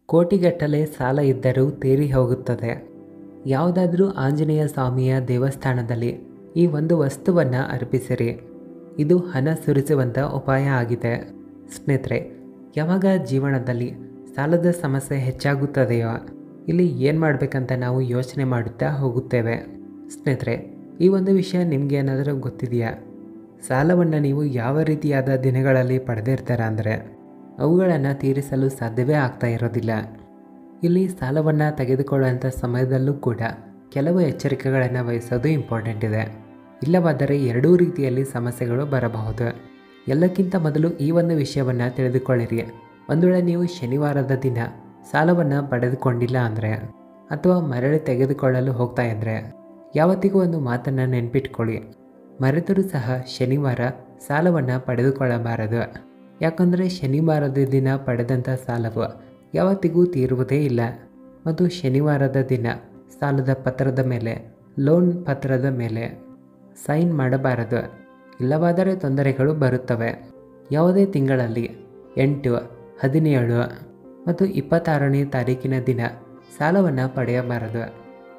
ಕೋಟಿಗಟ್ಟಲೆ ಸಾಲ ಇದ್ದರೂ ತೀರಿ ಹೋಗುತ್ತದೆ. ಯಾವುದಾದ್ರೂ ಆಂಜನೇಯ ಸ್ವಾಮಿಯ ದೇವಸ್ಥಾನದಲ್ಲಿ ಈ ಒಂದು ವಸ್ತುವನ್ನು ಅರ್ಪಿಸಿರಿ. ಇದು ಹಣ ಸುರಿಸುವಂಥ ಉಪಾಯ ಆಗಿದೆ. ಸ್ನೇಹಿತರೆ, ಯಾವಾಗ ಜೀವನದಲ್ಲಿ ಸಾಲದ ಸಮಸ್ಯೆ ಹೆಚ್ಚಾಗುತ್ತದೆಯೋ ಇಲ್ಲಿ ಏನು ಮಾಡಬೇಕಂತ ನಾವು ಯೋಚನೆ ಮಾಡುತ್ತಾ ಹೋಗುತ್ತೇವೆ. ಸ್ನೇಹಿತರೆ, ಈ ಒಂದು ವಿಷಯ ನಿಮಗೆ ಏನಾದರೂ ಗೊತ್ತಿದೆಯಾ? ಸಾಲವನ್ನು ನೀವು ಯಾವ ರೀತಿಯಾದ ದಿನಗಳಲ್ಲಿ ಪಡೆದಿರ್ತೀರ ಅಂದರೆ ಅವುಗಳನ್ನು ತೀರಿಸಲು ಸಾಧ್ಯವೇ ಆಗ್ತಾ ಇರೋದಿಲ್ಲ. ಇಲ್ಲಿ ಸಾಲವನ್ನು ತೆಗೆದುಕೊಳ್ಳುವಂಥ ಸಮಯದಲ್ಲೂ ಕೂಡ ಕೆಲವು ಎಚ್ಚರಿಕೆಗಳನ್ನು ವಹಿಸೋದು ಇಂಪಾರ್ಟೆಂಟ್ ಇದೆ. ಇಲ್ಲವಾದರೆ ಎರಡೂ ರೀತಿಯಲ್ಲಿ ಸಮಸ್ಯೆಗಳು ಬರಬಹುದು. ಎಲ್ಲಕ್ಕಿಂತ ಮೊದಲು ಈ ಒಂದು ವಿಷಯವನ್ನು ತಿಳಿದುಕೊಳ್ಳಿರಿ. ಒಂದು ವೇಳೆ ನೀವು ಶನಿವಾರದ ದಿನ ಸಾಲವನ್ನು ಪಡೆದುಕೊಂಡಿಲ್ಲ ಅಂದರೆ ಅಥವಾ ಮರಳಿ ತೆಗೆದುಕೊಳ್ಳಲು ಹೋಗ್ತಾ ಇದ್ದರೆ ಯಾವತ್ತಿಗೂ ಒಂದು ಮಾತನ್ನು ನೆನ್ಪಿಟ್ಕೊಳ್ಳಿ. ಮರೆತರೂ ಸಹ ಶನಿವಾರ ಸಾಲವನ್ನು ಪಡೆದುಕೊಳ್ಳಬಾರದು. ಯಾಕಂದರೆ ಶನಿವಾರದ ದಿನ ಪಡೆದಂಥ ಸಾಲವು ಯಾವತ್ತಿಗೂ ತೀರುವುದೇ ಇಲ್ಲ. ಮತ್ತು ಶನಿವಾರದ ದಿನ ಸಾಲದ ಪತ್ರದ ಮೇಲೆ, ಲೋನ್ ಪತ್ರದ ಮೇಲೆ ಸೈನ್ ಮಾಡಬಾರದು. ಇಲ್ಲವಾದರೆ ತೊಂದರೆಗಳು ಬರುತ್ತವೆ. ಯಾವುದೇ ತಿಂಗಳಲ್ಲಿ 8, 17 ಮತ್ತು 26ನೇ ತಾರೀಕಿನ ದಿನ ಸಾಲವನ್ನು ಪಡೆಯಬಾರದು.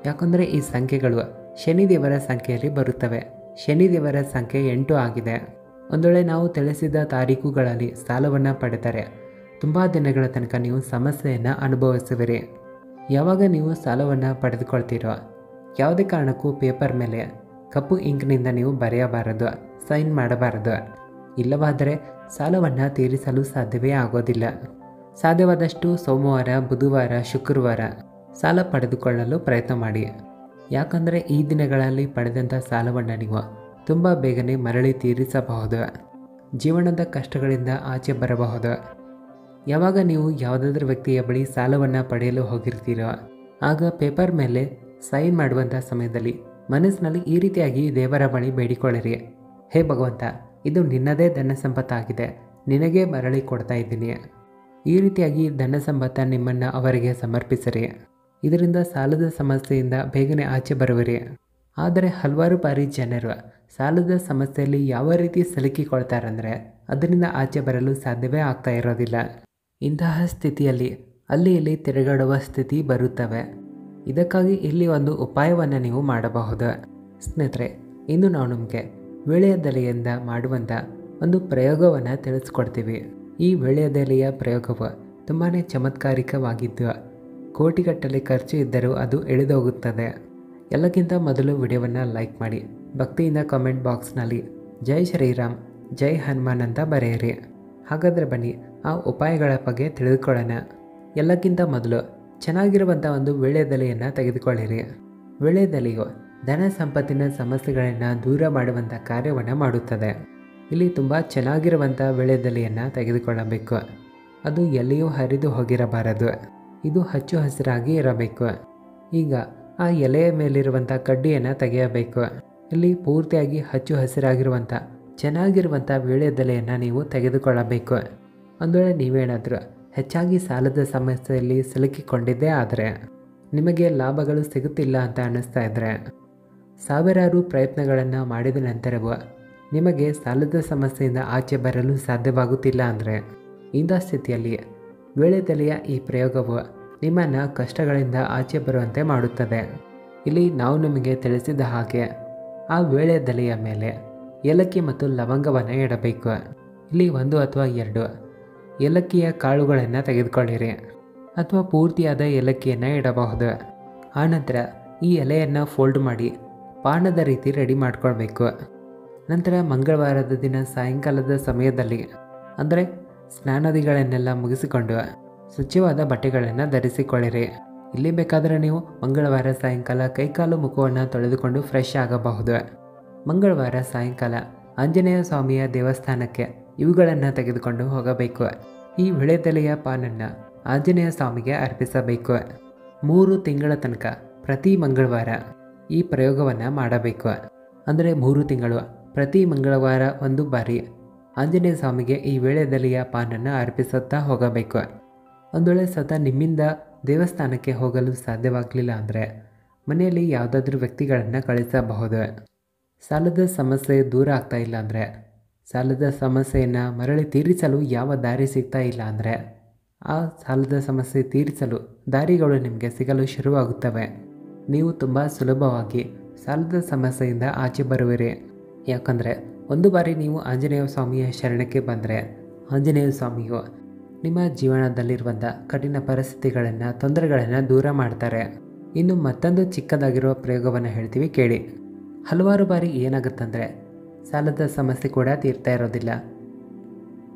ಯಾಕಂದರೆ ಈ ಸಂಖ್ಯೆಗಳು ಶನಿದೇವರ ಸಂಖ್ಯೆಯಲ್ಲಿ ಬರುತ್ತವೆ. ಶನಿದೇವರ ಸಂಖ್ಯೆ 8 ಆಗಿದೆ. ಒಂದು ವೇಳೆ ನಾವು ತಿಳಿಸಿದ ತಾರೀಕುಗಳಲ್ಲಿ ಸಾಲವನ್ನು ಪಡೆದರೆ ತುಂಬ ದಿನಗಳ ತನಕ ನೀವು ಸಮಸ್ಯೆಯನ್ನು ಅನುಭವಿಸುವಿರಿ. ಯಾವಾಗ ನೀವು ಸಾಲವನ್ನು ಪಡೆದುಕೊಳ್ತೀರೋ ಯಾವುದೇ ಕಾರಣಕ್ಕೂ ಪೇಪರ್ ಮೇಲೆ ಕಪ್ಪು ಇಂಕ್ನಿಂದ ನೀವು ಬರೆಯಬಾರದು, ಸೈನ್ ಮಾಡಬಾರದು. ಇಲ್ಲವಾದರೆ ಸಾಲವನ್ನು ತೀರಿಸಲು ಸಾಧ್ಯವೇ ಆಗೋದಿಲ್ಲ. ಸಾಧ್ಯವಾದಷ್ಟು ಸೋಮವಾರ, ಬುಧವಾರ, ಶುಕ್ರವಾರ ಸಾಲ ಪಡೆದುಕೊಳ್ಳಲು ಪ್ರಯತ್ನ ಮಾಡಿ. ಯಾಕಂದರೆ ಈ ದಿನಗಳಲ್ಲಿ ಪಡೆದಂಥ ಸಾಲವನ್ನು ನೀವು ತುಂಬ ಬೇಗನೆ ಮರಳಿ ತೀರಿಸಬಹುದು. ಜೀವನದ ಕಷ್ಟಗಳಿಂದ ಆಚೆ ಬರಬಹುದು. ಯಾವಾಗ ನೀವು ಯಾವುದಾದ್ರೂ ವ್ಯಕ್ತಿಯ ಬಳಿ ಸಾಲವನ್ನು ಪಡೆಯಲು ಹೋಗಿರ್ತೀರೋ ಆಗ ಪೇಪರ್ ಮೇಲೆ ಸೈನ್ ಮಾಡುವಂಥ ಸಮಯದಲ್ಲಿ ಮನಸ್ಸಿನಲ್ಲಿ ಈ ರೀತಿಯಾಗಿ ದೇವರ ಬಳಿ ಬೇಡಿಕೊಳ್ಳಿರಿ. ಹೇ ಭಗವಂತ, ಇದು ನಿನ್ನದೇ ಧನ ಸಂಪತ್ತಾಗಿದೆ, ನಿನಗೆ ಮರಳಿ ಕೊಡ್ತಾ ಇದ್ದೀನಿ. ಈ ರೀತಿಯಾಗಿ ಧನ ಸಂಪತ್ತ ನಿಮ್ಮನ್ನು ಅವರಿಗೆ ಸಮರ್ಪಿಸಿರಿ. ಇದರಿಂದ ಸಾಲದ ಸಮಸ್ಯೆಯಿಂದ ಬೇಗನೆ ಆಚೆ ಬರುವಿರಿ. ಆದರೆ ಹಲವಾರು ಬಾರಿ ಜನರು ಸಾಲದ ಸಮಸ್ಯೆಯಲ್ಲಿ ಯಾವ ರೀತಿ ಸಿಲುಕಿಕೊಳ್ತಾರಂದರೆ ಅದರಿಂದ ಆಚೆ ಬರಲು ಸಾಧ್ಯವೇ ಆಗ್ತಾ ಇರೋದಿಲ್ಲ. ಇಂತಹ ಸ್ಥಿತಿಯಲ್ಲಿ ಅಲ್ಲಿ ಇಲ್ಲಿ ತಿರುಗಾಡುವ ಸ್ಥಿತಿ ಬರುತ್ತವೆ. ಇದಕ್ಕಾಗಿ ಇಲ್ಲಿ ಒಂದು ಉಪಾಯವನ್ನು ನೀವು ಮಾಡಬಹುದು. ಸ್ನೇಹಿತರೆ, ಇಂದು ನಾವು ನಿಮಗೆ ವೀಳ್ಯದೆಲೆಯಿಂದ ಮಾಡುವಂಥ ಒಂದು ಪ್ರಯೋಗವನ್ನು ತಿಳಿಸ್ಕೊಡ್ತೀವಿ. ಈ ವೀಳ್ಯದೆಲೆಯ ಪ್ರಯೋಗವು ತುಂಬಾ ಚಮತ್ಕಾರಿಕವಾಗಿದ್ದು ಕೋಟಿಗಟ್ಟಲೆ ಖರ್ಚು ಇದ್ದರೂ ಅದು ಇಳಿದೋಗುತ್ತದೆ. ಎಲ್ಲಕ್ಕಿಂತ ಮೊದಲು ವಿಡಿಯೋವನ್ನು ಲೈಕ್ ಮಾಡಿ, ಭಕ್ತಿಯಿಂದ ಕಾಮೆಂಟ್ ಬಾಕ್ಸ್ನಲ್ಲಿ ಜೈ ಶ್ರೀರಾಮ್, ಜೈ ಹನುಮಾನ್ ಅಂತ ಬರೆಯಿರಿ. ಹಾಗಾದರೆ ಬನ್ನಿ ಆ ಉಪಾಯಗಳ ಬಗ್ಗೆ ತಿಳಿದುಕೊಳ್ಳೋಣ. ಎಲ್ಲಕ್ಕಿಂತ ಮೊದಲು ಚೆನ್ನಾಗಿರುವಂಥ ಒಂದು ವೀಳ್ಯದೆಲೆಯನ್ನು ತೆಗೆದುಕೊಳ್ಳಿರಿ. ವೀಳ್ಯದೆಲೆಯು ಧನ ಸಂಪತ್ತಿನ ಸಮಸ್ಯೆಗಳನ್ನು ದೂರ ಮಾಡುವಂಥ ಕಾರ್ಯವನ್ನು ಮಾಡುತ್ತದೆ. ಇಲ್ಲಿ ತುಂಬ ಚೆನ್ನಾಗಿರುವಂಥ ವೀಳ್ಯದೆಲೆಯನ್ನು ತೆಗೆದುಕೊಳ್ಳಬೇಕು. ಅದು ಎಲ್ಲಿಯೂ ಹರಿದು ಹೋಗಿರಬಾರದು. ಇದು ಹಚ್ಚು ಹಸಿರಾಗಿ ಇರಬೇಕು. ಈಗ ಆ ಎಲೆಯ ಮೇಲಿರುವಂಥ ಕಡ್ಡಿಯನ್ನು ತೆಗೆಯಬೇಕು. ಇಲ್ಲಿ ಪೂರ್ತಿಯಾಗಿ ಹಚ್ಚು ಹಸಿರಾಗಿರುವಂಥ ಚೆನ್ನಾಗಿರುವಂಥ ವೀಳ್ಯದೆಲೆಯನ್ನು ನೀವು ತೆಗೆದುಕೊಳ್ಳಬೇಕು. ಒಂದು ವೇಳೆ ನೀವೇನಾದರೂ ಹೆಚ್ಚಾಗಿ ಸಾಲದ ಸಮಸ್ಯೆಯಲ್ಲಿ ಸಿಲುಕಿಕೊಂಡಿದ್ದೇ ಆದರೆ ನಿಮಗೆ ಲಾಭಗಳು ಸಿಗುತ್ತಿಲ್ಲ ಅಂತ ಅನ್ನಿಸ್ತಾ ಇದ್ದರೆ, ಸಾವಿರಾರು ಪ್ರಯತ್ನಗಳನ್ನು ಮಾಡಿದ ನಂತರವೂ ನಿಮಗೆ ಸಾಲದ ಸಮಸ್ಯೆಯಿಂದ ಆಚೆ ಬರಲು ಸಾಧ್ಯವಾಗುತ್ತಿಲ್ಲ ಅಂದರೆ ಇಂಥ ಸ್ಥಿತಿಯಲ್ಲಿ ವೀಳ್ಯದೆಲೆಯ ಈ ಪ್ರಯೋಗವು ನಿಮ್ಮನ್ನು ಕಷ್ಟಗಳಿಂದ ಆಚೆ ಬರುವಂತೆ ಮಾಡುತ್ತದೆ. ಇಲ್ಲಿ ನಾವು ನಿಮಗೆ ತಿಳಿಸಿದ ಹಾಗೆ ಆ ವೀಳ್ಯದೆಲೆಯ ಮೇಲೆ ಏಲಕ್ಕಿ ಮತ್ತು ಲವಂಗವನ್ನು ಇಡಬೇಕು. ಇಲ್ಲಿ 1 ಅಥವಾ 2 ಏಲಕ್ಕಿಯ ಕಾಳುಗಳನ್ನು ತೆಗೆದುಕೊಳ್ಳಿರಿ ಅಥವಾ ಪೂರ್ತಿಯಾದ ಏಲಕ್ಕಿಯನ್ನು ಇಡಬಹುದು. ಆನಂತರ ಈ ಎಲೆಯನ್ನು ಫೋಲ್ಡ್ ಮಾಡಿ ಪಾನದ ರೀತಿ ರೆಡಿ ಮಾಡಿಕೊಳ್ಬೇಕು. ನಂತರ ಮಂಗಳವಾರದ ದಿನ ಸಾಯಂಕಾಲದ ಸಮಯದಲ್ಲಿ ಅಂದರೆ ಸ್ನಾನಾದಿಗಳನ್ನೆಲ್ಲ ಮುಗಿಸಿಕೊಂಡು ಸ್ವಚ್ಛವಾದ ಬಟ್ಟೆಗಳನ್ನು ಧರಿಸಿಕೊಳ್ಳಿರಿ. ಇಲ್ಲಿ ಬೇಕಾದರೆ ನೀವು ಮಂಗಳವಾರ ಸಾಯಂಕಾಲ ಕೈಕಾಲು ಮುಖವನ್ನು ತೊಳೆದುಕೊಂಡು ಫ್ರೆಶ್ ಆಗಬಹುದು. ಮಂಗಳವಾರ ಸಾಯಂಕಾಲ ಆಂಜನೇಯ ಸ್ವಾಮಿಯ ದೇವಸ್ಥಾನಕ್ಕೆ ಇವುಗಳನ್ನು ತೆಗೆದುಕೊಂಡು ಹೋಗಬೇಕು. ಈ ವೀಳ್ಯದೆಲೆಯ ಪಾನನ್ನು ಆಂಜನೇಯ ಸ್ವಾಮಿಗೆ ಅರ್ಪಿಸಬೇಕು. 3 ತಿಂಗಳ ತನಕ ಪ್ರತಿ ಮಂಗಳವಾರ ಈ ಪ್ರಯೋಗವನ್ನು ಮಾಡಬೇಕು. ಅಂದರೆ 3 ತಿಂಗಳು ಪ್ರತಿ ಮಂಗಳವಾರ 1 ಬಾರಿ ಆಂಜನೇಯ ಸ್ವಾಮಿಗೆ ಈ ವೀಳ್ಯದೆಲೆಯ ಪಾನನ್ನು ಅರ್ಪಿಸುತ್ತಾ ಹೋಗಬೇಕು. ಒಂದು ವೇಳೆ ಸ್ವತಃ ನಿಮ್ಮಿಂದ ದೇವಸ್ಥಾನಕ್ಕೆ ಹೋಗಲು ಸಾಧ್ಯವಾಗಲಿಲ್ಲ ಅಂದರೆ ಮನೆಯಲ್ಲಿ ಯಾವುದಾದ್ರೂ ವ್ಯಕ್ತಿಗಳನ್ನು ಕಳಿಸಬಹುದು. ಸಾಲದ ಸಮಸ್ಯೆ ದೂರ ಆಗ್ತಾ ಇಲ್ಲ ಅಂದರೆ, ಸಾಲದ ಸಮಸ್ಯೆಯನ್ನು ಮರಳಿ ತೀರಿಸಲು ಯಾವ ದಾರಿ ಸಿಗ್ತಾ ಇಲ್ಲ ಅಂದರೆ ಆ ಸಾಲದ ಸಮಸ್ಯೆ ತೀರಿಸಲು ದಾರಿಗಳು ನಿಮಗೆ ಸಿಗಲು ಶುರುವಾಗುತ್ತವೆ. ನೀವು ತುಂಬ ಸುಲಭವಾಗಿ ಸಾಲದ ಸಮಸ್ಯೆಯಿಂದ ಆಚೆ ಬರುವಿರಿ. ಯಾಕಂದರೆ ಒಂದು ಬಾರಿ ನೀವು ಆಂಜನೇಯ ಸ್ವಾಮಿಯ ಶರಣಕ್ಕೆ ಬಂದರೆ ಆಂಜನೇಯ ಸ್ವಾಮಿಯು ನಿಮ್ಮ ಜೀವನದಲ್ಲಿರುವಂಥ ಕಠಿಣ ಪರಿಸ್ಥಿತಿಗಳನ್ನು, ತೊಂದರೆಗಳನ್ನು ದೂರ ಮಾಡ್ತಾರೆ. ಇನ್ನು ಮತ್ತೊಂದು ಚಿಕ್ಕದಾಗಿರುವ ಪ್ರಯೋಗವನ್ನು ಹೇಳ್ತೀವಿ ಕೇಳಿ. ಹಲವಾರು ಬಾರಿ ಏನಾಗುತ್ತಂದರೆ ಸಾಲದ ಸಮಸ್ಯೆ ಕೂಡ ತೀರ್ತಾ ಇರೋದಿಲ್ಲ,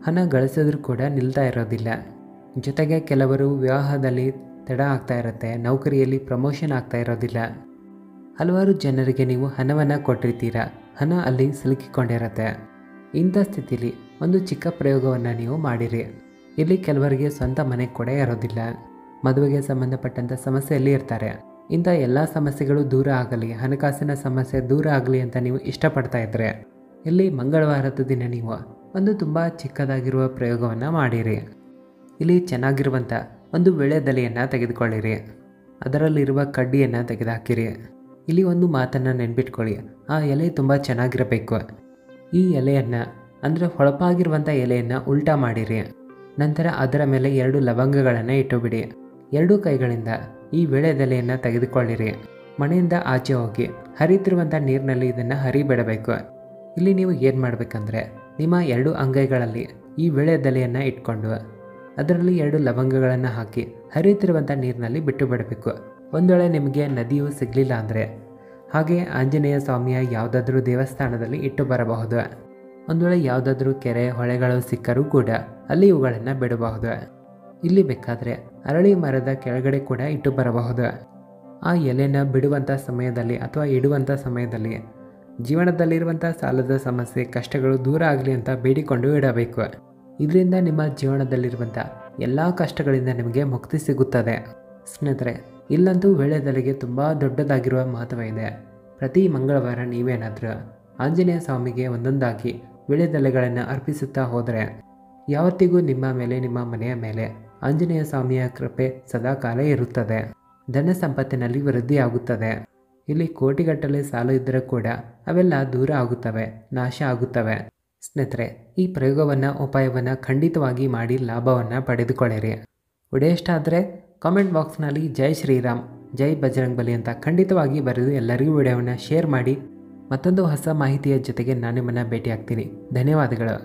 ಹಣ ಗಳಿಸಿದ್ರೂ ಕೂಡ ನಿಲ್ತಾ ಇರೋದಿಲ್ಲ. ಜೊತೆಗೆ ಕೆಲವರು ವಿವಾಹದಲ್ಲಿ ತಡ ಆಗ್ತಾ ಇರುತ್ತೆ, ನೌಕರಿಯಲ್ಲಿ ಪ್ರಮೋಷನ್ ಆಗ್ತಾ ಇರೋದಿಲ್ಲ. ಹಲವಾರು ಜನರಿಗೆ ನೀವು ಹಣವನ್ನು ಕೊಟ್ಟಿರ್ತೀರ, ಹಣ ಅಲ್ಲಿ ಸಿಲುಕಿಕೊಂಡಿರುತ್ತೆ. ಇಂಥ ಸ್ಥಿತಿಲಿ ಒಂದು ಚಿಕ್ಕ ಪ್ರಯೋಗವನ್ನು ನೀವು ಮಾಡಿರಿ. ಇಲ್ಲಿ ಕೆಲವರಿಗೆ ಸ್ವಂತ ಮನೆ ಕೂಡ ಇರೋದಿಲ್ಲ, ಮದುವೆಗೆ ಸಂಬಂಧಪಟ್ಟಂಥ ಸಮಸ್ಯೆಯಲ್ಲಿ ಇರ್ತಾರೆ. ಇಂಥ ಎಲ್ಲ ಸಮಸ್ಯೆಗಳು ದೂರ ಆಗಲಿ, ಹಣಕಾಸಿನ ಸಮಸ್ಯೆ ದೂರ ಆಗಲಿ ಅಂತ ನೀವು ಇಷ್ಟಪಡ್ತಾ ಇದ್ದರೆ ಇಲ್ಲಿ ಮಂಗಳವಾರದ ದಿನ ನೀವು ಒಂದು ತುಂಬ ಚಿಕ್ಕದಾಗಿರುವ ಪ್ರಯೋಗವನ್ನು ಮಾಡಿರಿ. ಇಲ್ಲಿ ಚೆನ್ನಾಗಿರುವಂಥ ಒಂದು ವೀಳ್ಯದೆಲೆಯನ್ನು ತೆಗೆದುಕೊಳ್ಳಿರಿ, ಅದರಲ್ಲಿರುವ ಕಡ್ಡಿಯನ್ನು ತೆಗೆದುಹಾಕಿರಿ. ಇಲ್ಲಿ ಒಂದು ಮಾತನ್ನು ನೆನ್ಪಿಟ್ಕೊಳ್ಳಿ, ಆ ಎಲೆ ತುಂಬ ಚೆನ್ನಾಗಿರಬೇಕು. ಈ ಎಲೆಯನ್ನು ಅಂದರೆ ಹೊಳಪಾಗಿರುವಂಥ ಎಲೆಯನ್ನು ಉಲ್ಟಾ ಮಾಡಿರಿ. ನಂತರ ಅದರ ಮೇಲೆ 2 ಲವಂಗಗಳನ್ನು ಇಟ್ಟುಬಿಡಿ. 2 ಕೈಗಳಿಂದ ಈ ವೀಳ್ಯದೆಲೆಯನ್ನು ತೆಗೆದುಕೊಳ್ಳಿರಿ. ಮನೆಯಿಂದ ಆಚೆ ಹೋಗಿ ಹರಿತಿರುವಂಥ ನೀರಿನಲ್ಲಿ ಇದನ್ನು ಹರಿಬಿಡಬೇಕು. ಇಲ್ಲಿ ನೀವು ಏನು ಮಾಡಬೇಕಂದ್ರೆ ನಿಮ್ಮ 2 ಅಂಗೈಗಳಲ್ಲಿ ಈ ವೀಳ್ಯದೆಲೆಯನ್ನು ಇಟ್ಕೊಂಡು ಅದರಲ್ಲಿ 2 ಲವಂಗಗಳನ್ನು ಹಾಕಿ ಹರಿಯುತ್ತಿರುವಂಥ ನೀರಿನಲ್ಲಿ ಬಿಟ್ಟು ಬಿಡಬೇಕು. ಒಂದು ವೇಳೆ ನಿಮಗೆ ನದಿಯು ಸಿಗಲಿಲ್ಲ ಅಂದರೆ ಹಾಗೆ ಆಂಜನೇಯ ಸ್ವಾಮಿಯ ಯಾವುದಾದ್ರೂ ದೇವಸ್ಥಾನದಲ್ಲಿ ಇಟ್ಟು ಬರಬಹುದು. ಒಂದು ವೇಳೆ ಯಾವುದಾದ್ರೂ ಕೆರೆ, ಹೊಳೆಗಳು ಸಿಕ್ಕರೂ ಕೂಡ ಅಲ್ಲಿ ಇವುಗಳನ್ನು ಬಿಡಬಹುದು. ಇಲ್ಲಿ ಬೇಕಾದರೆ ಅರಳಿ ಮರದ ಕೆಳಗಡೆ ಕೂಡ ಇಟ್ಟು ಬರಬಹುದು. ಆ ಎಲೆನ ಬಿಡುವಂಥ ಸಮಯದಲ್ಲಿ ಅಥವಾ ಇಡುವಂಥ ಸಮಯದಲ್ಲಿ ಜೀವನದಲ್ಲಿರುವಂಥ ಸಾಲದ ಸಮಸ್ಯೆ, ಕಷ್ಟಗಳು ದೂರ ಆಗಲಿ ಅಂತ ಬೇಡಿಕೊಂಡು ಇಡಬೇಕು. ಇದರಿಂದ ನಿಮ್ಮ ಜೀವನದಲ್ಲಿರುವಂಥ ಎಲ್ಲ ಕಷ್ಟಗಳಿಂದ ನಿಮಗೆ ಮುಕ್ತಿ ಸಿಗುತ್ತದೆ. ಸ್ನೇಹಿತರೆ, ಇಲ್ಲಂತೂ ವೀಳ್ಯದೆಲೆಗೆ ತುಂಬ ದೊಡ್ಡದಾಗಿರುವ ಮಹತ್ವ ಇದೆ. ಪ್ರತಿ ಮಂಗಳವಾರ ನೀವೇನಾದರೂ ಆಂಜನೇಯ ಸ್ವಾಮಿಗೆ ಒಂದೊಂದಾಗಿ ವೀಳ್ಯದೆಲೆಗಳನ್ನು ಅರ್ಪಿಸುತ್ತಾ ಹೋದರೆ ಯಾವತ್ತಿಗೂ ನಿಮ್ಮ ಮೇಲೆ, ನಿಮ್ಮ ಮನೆಯ ಮೇಲೆ ಆಂಜನೇಯ ಸ್ವಾಮಿಯ ಕೃಪೆ ಸದಾಕಾಲ ಇರುತ್ತದೆ. ಧನ ಸಂಪತ್ತಿನಲ್ಲಿ ವೃದ್ಧಿಯಾಗುತ್ತದೆ. ಇಲ್ಲಿ ಕೋಟಿಗಟ್ಟಲೆ ಸಾಲ ಇದ್ದರೂ ಕೂಡ ಅವೆಲ್ಲ ದೂರ ಆಗುತ್ತವೆ, ನಾಶ ಆಗುತ್ತವೆ. ಸ್ನೇಹಿತರೆ, ಈ ಪ್ರಯೋಗವನ್ನು, ಉಪಾಯವನ್ನು ಖಂಡಿತವಾಗಿ ಮಾಡಿ ಲಾಭವನ್ನು ಪಡೆದುಕೊಳ್ಳಿರಿ. ವಿಡಿಯೋ ಇಷ್ಟ ಆದರೆ ಕಾಮೆಂಟ್ ಬಾಕ್ಸ್ನಲ್ಲಿ ಜೈ ಶ್ರೀರಾಮ್, ಜೈ ಬಜರಂಗಬಲಿ ಅಂತ ಖಂಡಿತವಾಗಿ ಬರೆದು ಎಲ್ಲರಿಗೂ ವಿಡಿಯೋವನ್ನು ಶೇರ್ ಮಾಡಿ. ಮತ್ತೊಂದು ಹೊಸ ಮಾಹಿತಿಯ ಜೊತೆಗೆ ನಾನು ನಿಮ್ಮನ್ನು ಭೇಟಿ ಆಗ್ತೀನಿ. ಧನ್ಯವಾದಗಳು.